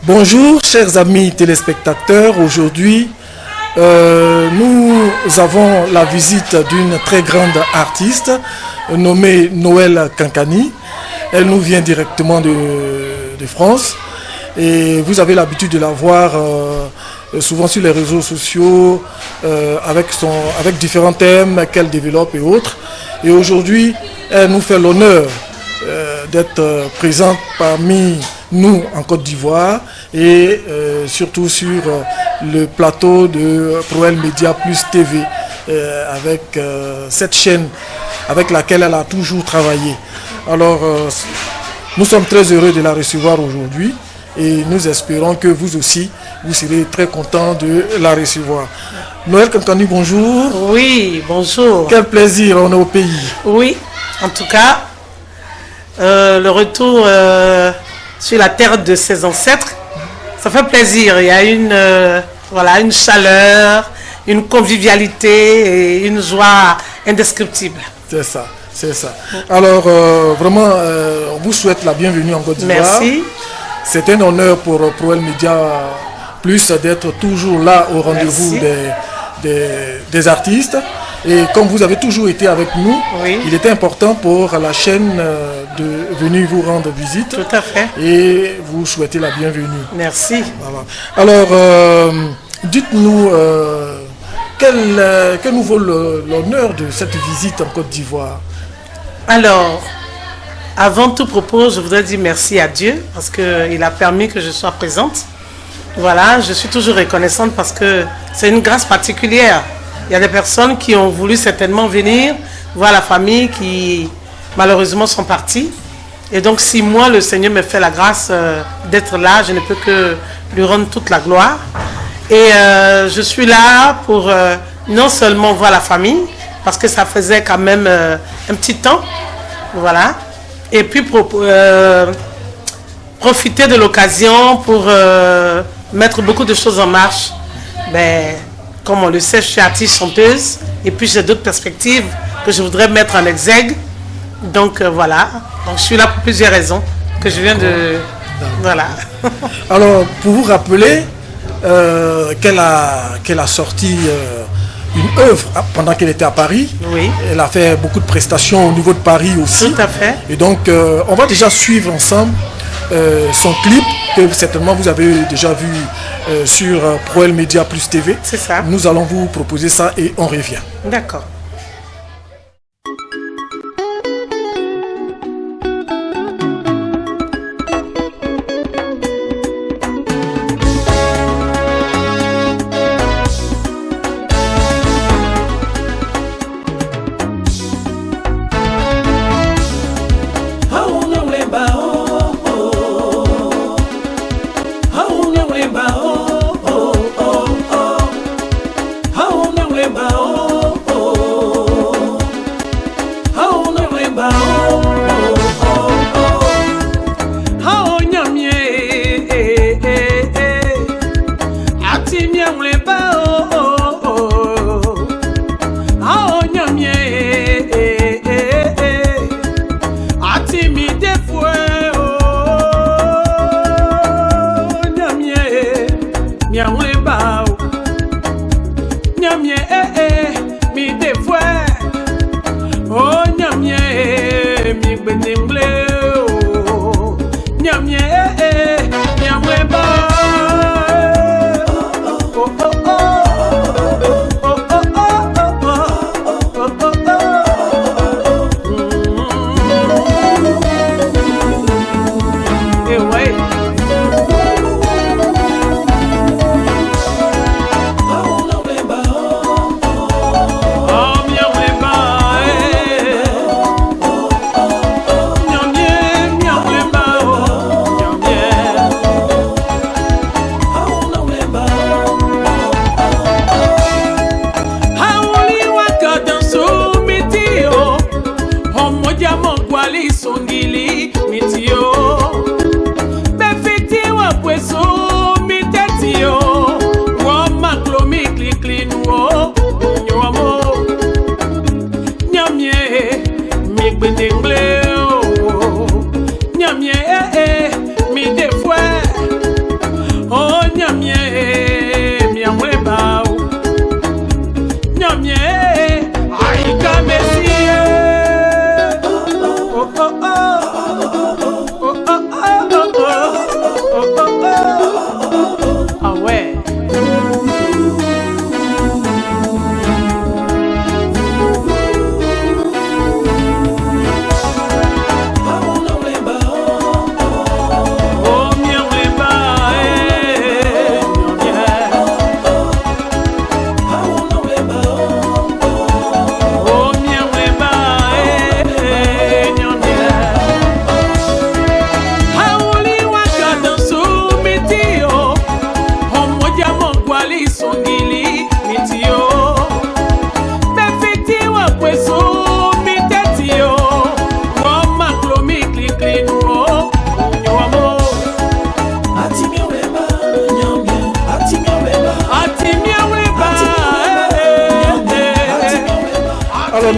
Bonjour chers amis téléspectateurs, aujourd'hui nous avons la visite d'une très grande artiste nommée Noël Kankani. Elle nous vient directement de France et vous avez l'habitude de la voir souvent sur les réseaux sociaux avec différents thèmes qu'elle développe et autres. Et aujourd'hui elle nous fait l'honneur d'être présente parmi nous en Côte d'Ivoire et surtout sur le plateau de Proel Media Plus TV avec cette chaîne avec laquelle elle a toujours travaillé. Alors nous sommes très heureux de la recevoir aujourd'hui et nous espérons que vous aussi vous serez très contents de la recevoir. Noël Kankani, bonjour. Oui, bonjour. Quel plaisir, on est au pays. Oui, en tout cas, le retour sur la terre de ses ancêtres, ça fait plaisir. Il y a une chaleur, une convivialité et une joie indescriptible. C'est ça, c'est ça. Alors, vraiment, on vous souhaite la bienvenue en Côte d'Ivoire. Merci. C'est un honneur pour Proel Media Plus d'être toujours là au rendez-vous des artistes. Et comme vous avez toujours été avec nous, oui, il était important pour la chaîne de venir vous rendre visite. Tout à fait. Et vous souhaiter la bienvenue. Merci. Voilà. Alors, dites-nous, que nous vaut l'honneur de cette visite en Côte d'Ivoire? Alors, avant tout propos, je voudrais dire merci à Dieu parce qu'il a permis que je sois présente. Voilà, je suis toujours reconnaissante parce que c'est une grâce particulière. Il y a des personnes qui ont voulu certainement venir voir la famille qui malheureusement sont parties. Et donc si moi, le Seigneur me fait la grâce d'être là, je ne peux que lui rendre toute la gloire. Et je suis là pour non seulement voir la famille, parce que ça faisait quand même un petit temps. Voilà. Et puis profiter de l'occasion pour mettre beaucoup de choses en marche. Ben, comme on le sait, je suis artiste chanteuse et puis j'ai d'autres perspectives que je voudrais mettre en exergue. Donc voilà, donc, je suis là pour plusieurs raisons que je viens de... Voilà. Alors, pour vous rappeler qu'elle a sorti une œuvre pendant qu'elle était à Paris. Oui. Elle a fait beaucoup de prestations au niveau de Paris aussi. Tout à fait. Et donc, on va déjà suivre ensemble son clip que certainement vous avez déjà vu sur Proel Media Plus TV. C'est ça. Nous allons vous proposer ça et on revient. D'accord.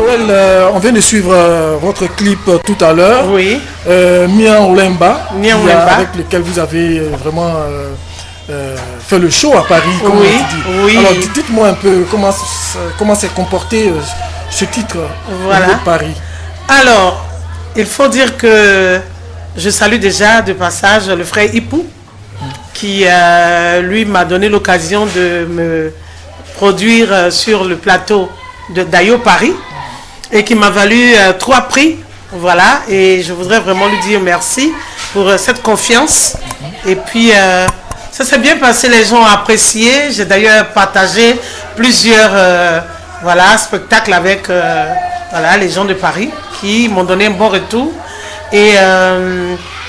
Noël, on vient de suivre votre clip tout à l'heure. Oui. Mia Olemba, Olemba, avec lequel vous avez vraiment fait le show à Paris, comme oui, on dit. Oui. Alors dites-moi un peu comment s'est comporté ce titre voilà. de Paris. Alors, il faut dire que je salue déjà de passage le frère Ipou, qui lui m'a donné l'occasion de me produire sur le plateau de Dayo Paris et qui m'a valu 3 prix. Voilà, et je voudrais vraiment lui dire merci pour cette confiance. Et puis, ça s'est bien passé, les gens ont apprécié. J'ai d'ailleurs partagé plusieurs spectacles avec les gens de Paris qui m'ont donné un bon retour. Et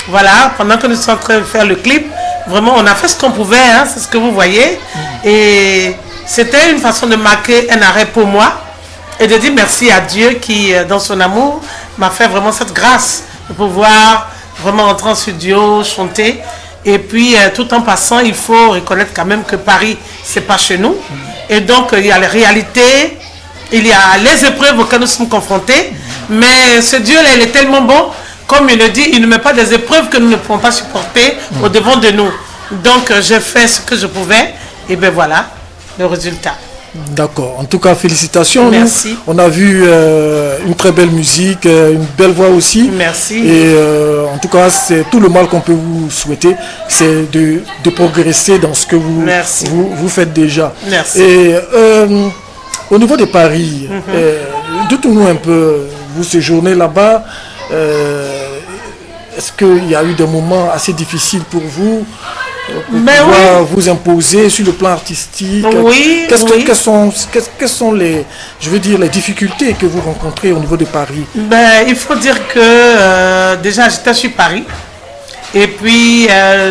voilà, pendant que nous sommes en train de faire le clip, vraiment on a fait ce qu'on pouvait, hein, c'est ce que vous voyez. Et c'était une façon de marquer un arrêt pour moi et de dire merci à Dieu qui, dans son amour, m'a fait vraiment cette grâce de pouvoir vraiment entrer en studio, chanter. Et puis, tout en passant, il faut reconnaître quand même que Paris, c'est pas chez nous. Et donc, il y a les réalités, il y a les épreuves auxquelles nous sommes confrontés. Mais ce Dieu-là, il est tellement bon. Comme il le dit, il ne met pas des épreuves que nous ne pouvons pas supporter au devant de nous. Donc, j'ai fait ce que je pouvais. Et bien voilà, le résultat. D'accord. En tout cas, félicitations. Merci. On a vu une très belle musique, une belle voix aussi. Merci. Et en tout cas, c'est tout le mal qu'on peut vous souhaiter, c'est de progresser dans ce que vous faites déjà. Merci. Et au niveau de Paris, dites-nous un peu, vous séjournez là-bas, est-ce qu'il y a eu des moments assez difficiles pour vous? Pouvoir vous imposer sur le plan artistique. Oui, Quelles sont les difficultés que vous rencontrez au niveau de Paris? Il faut dire que déjà j'étais sur Paris et puis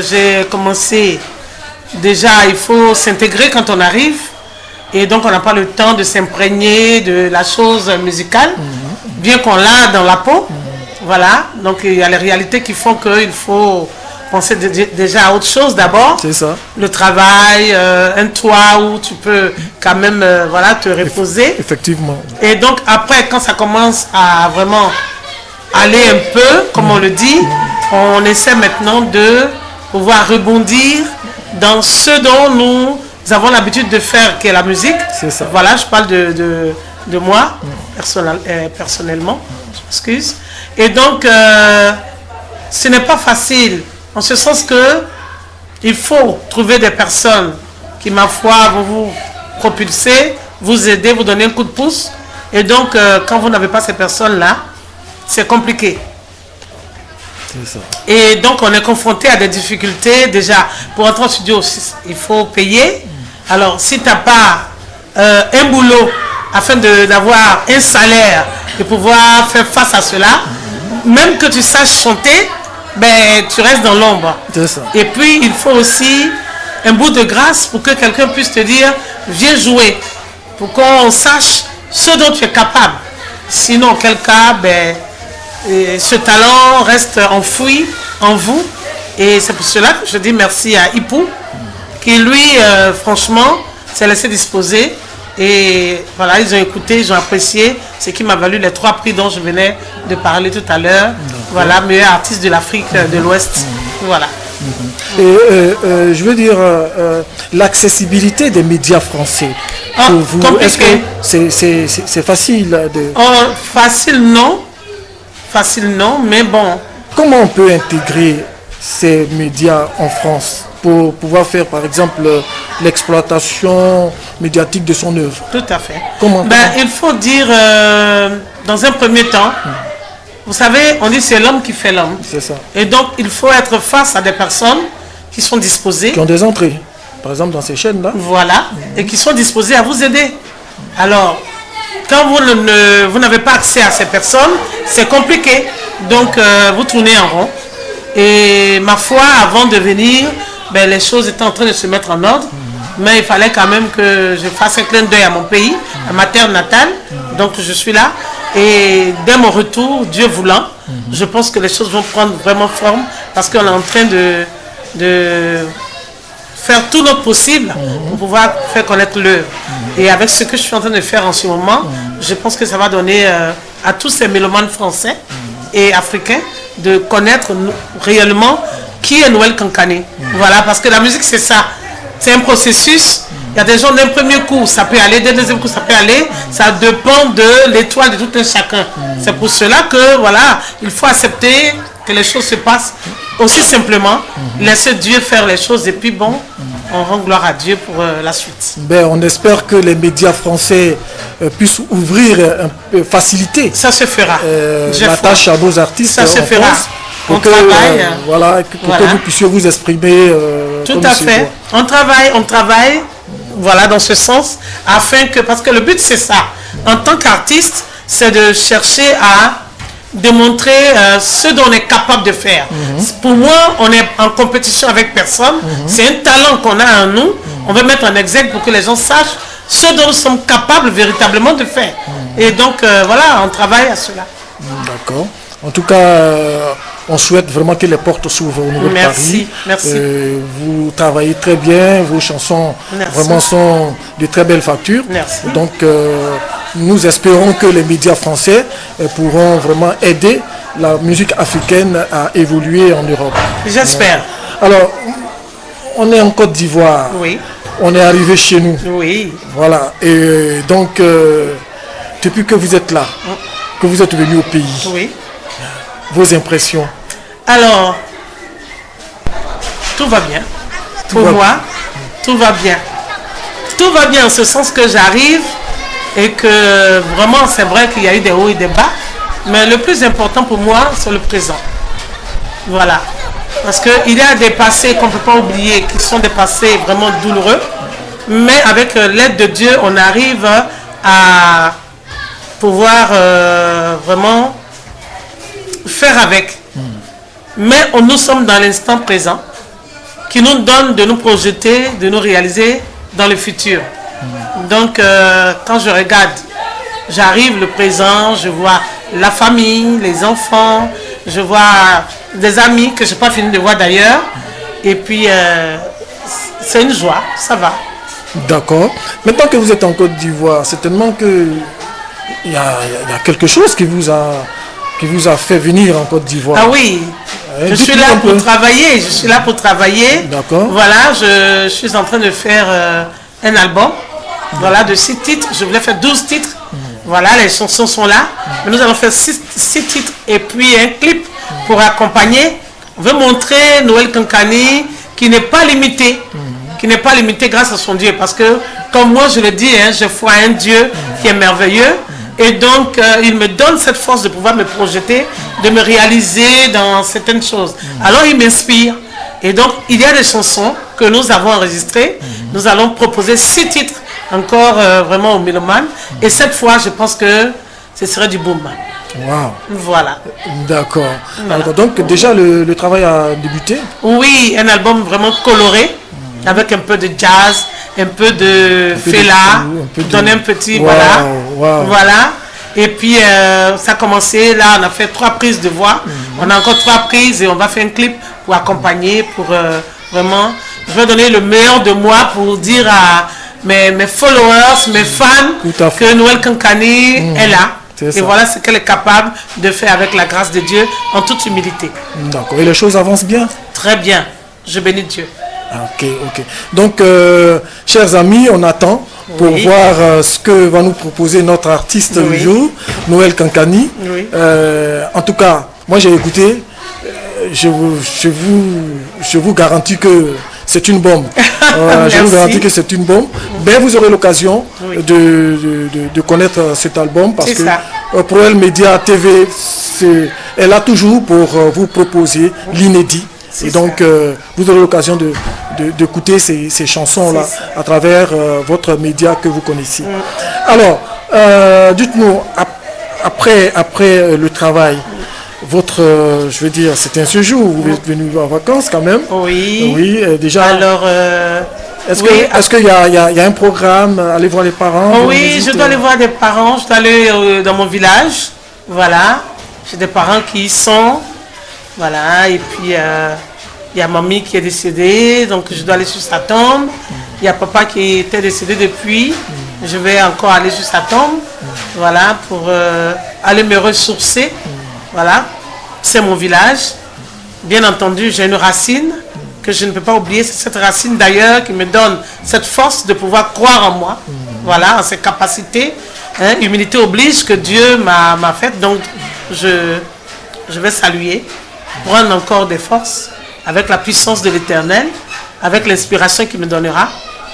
j'ai commencé, déjà il faut s'intégrer quand on arrive et donc on n'a pas le temps de s'imprégner de la chose musicale, bien qu'on l'a dans la peau. Voilà, donc il y a les réalités qui font qu'il faut penser déjà à autre chose d'abord. C'est ça. Le travail, un toit où tu peux quand même te reposer. Effectivement. Et donc après, quand ça commence à vraiment aller un peu, comme on le dit, on essaie maintenant de pouvoir rebondir dans ce dont nous avons l'habitude de faire, qui est la musique. C'est ça. Voilà, je parle de moi, personnellement, je m'excuse. Et donc, ce n'est pas facile. En ce sens que il faut trouver des personnes qui, ma foi, vont vous propulser, vous aider, vous donner un coup de pouce. Et donc, quand vous n'avez pas ces personnes-là, c'est compliqué. C'est ça. Et donc, on est confronté à des difficultés. Déjà, pour entrer en studio, il faut payer. Alors, si tu n'as pas un boulot afin d'avoir un salaire et pouvoir faire face à cela, même que tu saches chanter, tu restes dans l'ombre. Et puis, il faut aussi un bout de grâce pour que quelqu'un puisse te dire, viens jouer, pour qu'on sache ce dont tu es capable. Sinon, quel cas, ce talent reste enfoui en vous. Et c'est pour cela que je dis merci à Ipou, qui lui, franchement, s'est laissé disposer. Et voilà, ils ont écouté, ils ont apprécié, ce qui m'a valu les 3 prix dont je venais de parler tout à l'heure. Voilà, meilleur artiste de l'Afrique de l'Ouest. Voilà. Et je veux dire, l'accessibilité des médias français. Pour vous, compliqué. C'est facile de... Facile non, mais bon. Comment on peut intégrer ces médias en France pour pouvoir faire, par exemple, l'exploitation médiatique de son œuvre? Tout à fait. Comment? Il faut dire, dans un premier temps, vous savez, on dit c'est l'homme qui fait l'homme. C'est ça. Et donc, il faut être face à des personnes qui sont disposées. Qui ont des entrées, par exemple, dans ces chaînes-là. Voilà, et qui sont disposées à vous aider. Alors, quand vous n'avez pas accès à ces personnes, c'est compliqué. Donc, vous tournez en rond. Et ma foi, avant de venir, les choses étaient en train de se mettre en ordre. Mais il fallait quand même que je fasse un clin d'œil à mon pays, à ma terre natale. Donc, je suis là. Et dès mon retour, Dieu voulant, je pense que les choses vont prendre vraiment forme parce qu'on est en train de faire tout notre possible pour pouvoir faire connaître l'œuvre. Et avec ce que je suis en train de faire en ce moment, je pense que ça va donner à tous ces mélomanes français et africains de connaître réellement qui est Noël Kankani. Voilà, parce que la musique, c'est ça. C'est un processus. Il y a des gens d'un premier coup, ça peut aller, d'un deuxième coup, ça peut aller. Ça dépend de l'étoile de tout un chacun. C'est pour cela que, voilà, il faut accepter que les choses se passent aussi simplement. Laisser Dieu faire les choses et puis bon, on rend gloire à Dieu pour la suite. Ben, on espère que les médias français puissent ouvrir, faciliter Ça se fera. la tâche à nos artistes. Ça se en fera. France, On pour que, travaille. voilà, pour que vous puissiez vous exprimer. Tout comme à il se fait. doit. On travaille, voilà, dans ce sens, afin que, parce que le but c'est ça, en tant qu'artiste, c'est de chercher à démontrer ce dont on est capable de faire. Pour moi, on est en compétition avec personne, c'est un talent qu'on a en nous, on veut mettre en exergue pour que les gens sachent ce dont nous sommes capables véritablement de faire. Et donc, voilà, on travaille à cela. D'accord. En tout cas, on souhaite vraiment que les portes s'ouvrent au niveau de Paris. Merci. Vous travaillez très bien, vos chansons vraiment sont de très belles factures. Merci. Donc, nous espérons que les médias français pourront vraiment aider la musique africaine à évoluer en Europe. J'espère. Alors, on est en Côte d'Ivoire. Oui. On est arrivé chez nous. Oui. Voilà. Et donc, depuis que vous êtes là, que vous êtes venu au pays, Oui. vos impressions? Alors, tout va bien. Pour moi, tout va bien. Tout va bien en ce sens que j'arrive et que vraiment, c'est vrai qu'il y a eu des hauts et des bas. Mais le plus important pour moi, c'est le présent. Voilà. Parce qu'il y a des passés qu'on ne peut pas oublier, qui sont des passés vraiment douloureux. Mais avec l'aide de Dieu, on arrive à pouvoir vraiment faire avec. Mais nous sommes dans l'instant présent qui nous donne de nous projeter, de nous réaliser dans le futur. Donc quand je regarde, j'arrive le présent, je vois la famille, les enfants, je vois des amis que je n'ai pas fini de voir d'ailleurs. Et puis c'est une joie, ça va. D'accord. Maintenant que vous êtes en Côte d'Ivoire, certainement que il y a quelque chose qui vous a fait venir en Côte d'Ivoire. Ah oui, je suis là pour travailler. Je suis là pour travailler. D'accord. Voilà, je suis en train de faire un album. Voilà, de 6 titres. Je voulais faire 12 titres. Voilà, les chansons sont là. Mais nous allons faire 6 titres et puis un clip pour accompagner. On veut montrer Noël Kankani qui n'est pas limité. Qui n'est pas limité grâce à son Dieu. Parce que, comme moi je le dis, je crois à un Dieu qui est merveilleux. Et donc, il me donne cette force de pouvoir me projeter, de me réaliser dans certaines choses. Alors, il m'inspire. Et donc, il y a des chansons que nous avons enregistrées. Nous allons proposer 6 titres encore vraiment aux mélomanes. Et cette fois, je pense que ce serait du boom. Wow. Voilà. D'accord. Voilà. Donc, déjà, le travail a débuté? Oui, un album vraiment coloré, avec un peu de jazz, un peu de Fela, donner un petit, voilà. Et puis, ça a commencé, là, on a fait 3 prises de voix. On a encore 3 prises et on va faire un clip pour accompagner, pour vraiment, je vais donner le meilleur de moi pour dire à mes followers, mes fans, que Noël Kankani est là. Et voilà ce qu'elle est capable de faire avec la grâce de Dieu, en toute humilité. D'accord. Et les choses avancent bien? Très bien. Je bénis Dieu. Ok. Donc, chers amis, on attend pour voir ce que va nous proposer notre artiste du jour, Noël Kankani. Oui. En tout cas, moi j'ai écouté, je vous garantis que c'est une bombe. Je vous garantis que c'est une bombe. Mais vous aurez l'occasion de connaître cet album parce que Proel Media TV est là toujours pour vous proposer l'inédit. Et donc, vous aurez l'occasion d'écouter ces chansons-là à travers votre média que vous connaissez. Alors, dites-nous, après le travail, je veux dire, c'est un séjour, vous êtes venu en vacances quand même. Oui. Oui, déjà. Alors, est-ce qu'il y a un programme, aller voir les parents? Oui, je dois aller voir des parents, je dois aller dans mon village. Voilà, j'ai des parents qui y sont. Voilà, et puis Il y a mamie qui est décédée, donc je dois aller sur sa tombe. Il y a papa qui était décédé depuis. Je vais encore aller sur sa tombe. Voilà, pour aller me ressourcer. Voilà, c'est mon village. Bien entendu, j'ai une racine que je ne peux pas oublier. C'est cette racine d'ailleurs qui me donne cette force de pouvoir croire en moi. Voilà, en ses capacités. Hein, humilité oblige que Dieu m'a faite. Donc, je vais saluer, prendre encore des forces avec la puissance de l'Éternel, avec l'inspiration qu'il me donnera.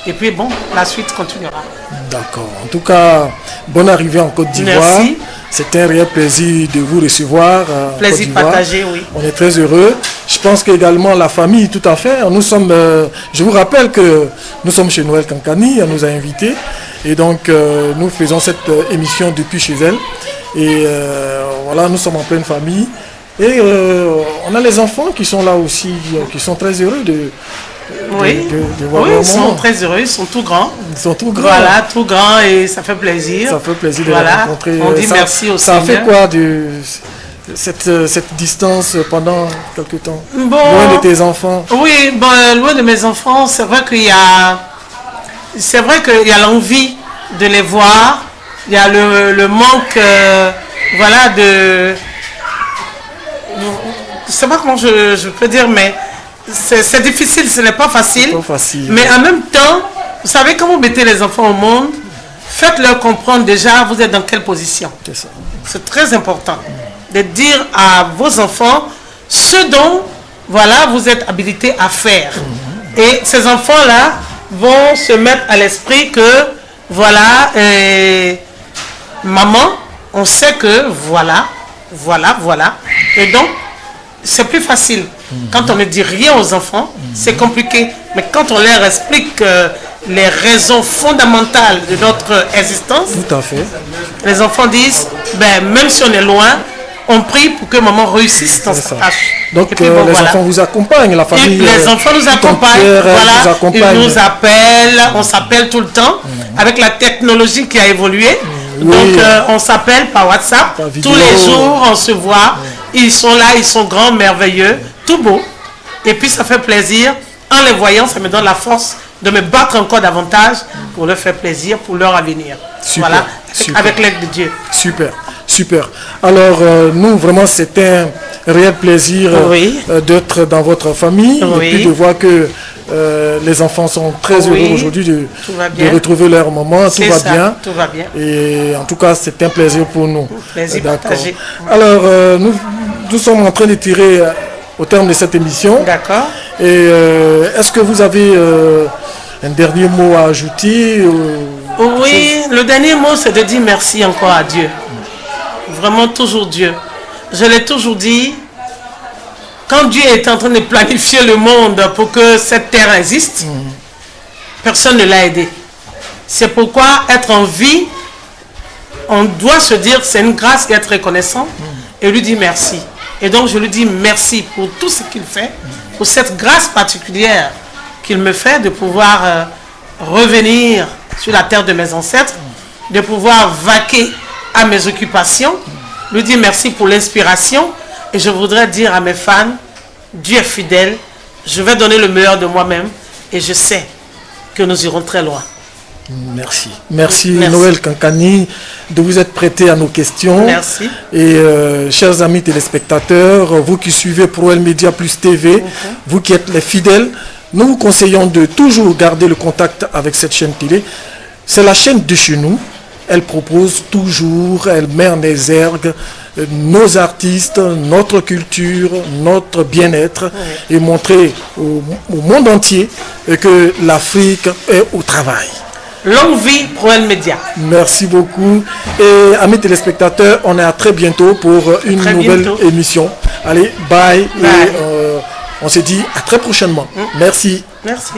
Et puis bon, la suite continuera. D'accord. En tout cas, bonne arrivée en Côte d'Ivoire. Merci. C'est un réel plaisir de vous recevoir. Plaisir partagé, oui. On est très heureux. Je pense qu'également la famille, tout à fait. Nous sommes, je vous rappelle que nous sommes chez Noël Kankani, elle nous a invités. Et donc, nous faisons cette émission depuis chez elle. Et voilà, nous sommes en pleine famille. Et on a les enfants qui sont là aussi, qui sont très heureux de voir oui, leur ils sont maman. très heureux, ils sont tout grands. Ils sont tout grands. Voilà, tout grands et ça fait plaisir. Ça fait plaisir de les Voilà, rencontrer. on dit merci au Ça a Seigneur. fait quoi de cette distance pendant quelque temps? Bon, Loin de tes enfants. oui, bon, loin de mes enfants, c'est vrai qu'il y a l'envie de les voir. Il y a le manque, voilà, de... Je ne sais pas comment je peux dire, mais c'est difficile, ce n'est pas facile. Pas facile. Mais en même temps, vous savez, quand vous mettez les enfants au monde, faites-leur comprendre déjà vous êtes dans quelle position. C'est ça. C'est très important de dire à vos enfants ce dont voilà, vous êtes habilités à faire. Et ces enfants-là vont se mettre à l'esprit que voilà, maman, on sait que voilà. Et donc, c'est plus facile. Quand on ne dit rien aux enfants, c'est compliqué. Mais quand on leur explique les raisons fondamentales de notre existence, Tout à fait. les enfants disent, ben, même si on est loin, on prie pour que maman réussisse dans C'est sa ça. tâche. Donc Et puis, bon, les voilà. enfants vous accompagnent, la Et famille. les enfants nous tout accompagnent, entière, voilà, vous accompagne. ils nous appellent, on s'appelle tout le temps, avec la technologie qui a évolué. Oui. Donc on s'appelle par WhatsApp, Par vidéo. tous les jours on se voit, ils sont là, ils sont grands, merveilleux, tout beau. Et puis ça fait plaisir, en les voyant, ça me donne la force de me battre encore davantage pour leur faire plaisir, pour leur avenir. Super, Voilà, super. avec l'aide de Dieu. Super, super. Alors, nous, vraiment, c'est un réel plaisir Oui. d'être dans votre famille Oui. et puis de voir que les enfants sont très Oui. heureux aujourd'hui de va bien. retrouver leur maman. Tout C'est va ça, bien. tout va bien. Et en tout cas, c'est un plaisir pour nous. Plaisir D'accord. partagé. Alors, nous sommes en train de tirer au terme de cette émission. D'accord. Et est-ce que vous avez un dernier mot à ajouter Oui, le dernier mot, c'est de dire merci encore à Dieu. Vraiment toujours Dieu. Je l'ai toujours dit, quand Dieu est en train de planifier le monde pour que cette terre existe, personne ne l'a aidé. C'est pourquoi être en vie, on doit se dire c'est une grâce et être reconnaissant et lui dire merci. Et donc je lui dis merci pour tout ce qu'il fait, pour cette grâce particulière qu'il me fait de pouvoir revenir sur la terre de mes ancêtres, de pouvoir vaquer à mes occupations, lui dire merci pour l'inspiration. Et je voudrais dire à mes fans, Dieu est fidèle, je vais donner le meilleur de moi-même et je sais que nous irons très loin. Merci. Merci. Merci. Noël Kankani de vous être prêté à nos questions. Merci. Et chers amis téléspectateurs, vous qui suivez ProEl Media Plus TV, vous qui êtes les fidèles, nous vous conseillons de toujours garder le contact avec cette chaîne télé. C'est la chaîne de chez nous. Elle propose toujours, elle met en exergue nos artistes, notre culture, notre bien-être et montrer au monde entier que l'Afrique est au travail. Longue vie ProEl Media. Merci beaucoup. Et amis téléspectateurs, on est à très bientôt pour une Très nouvelle bientôt. émission. Allez, bye. Bye. Et on se dit à très prochainement. Merci. Merci.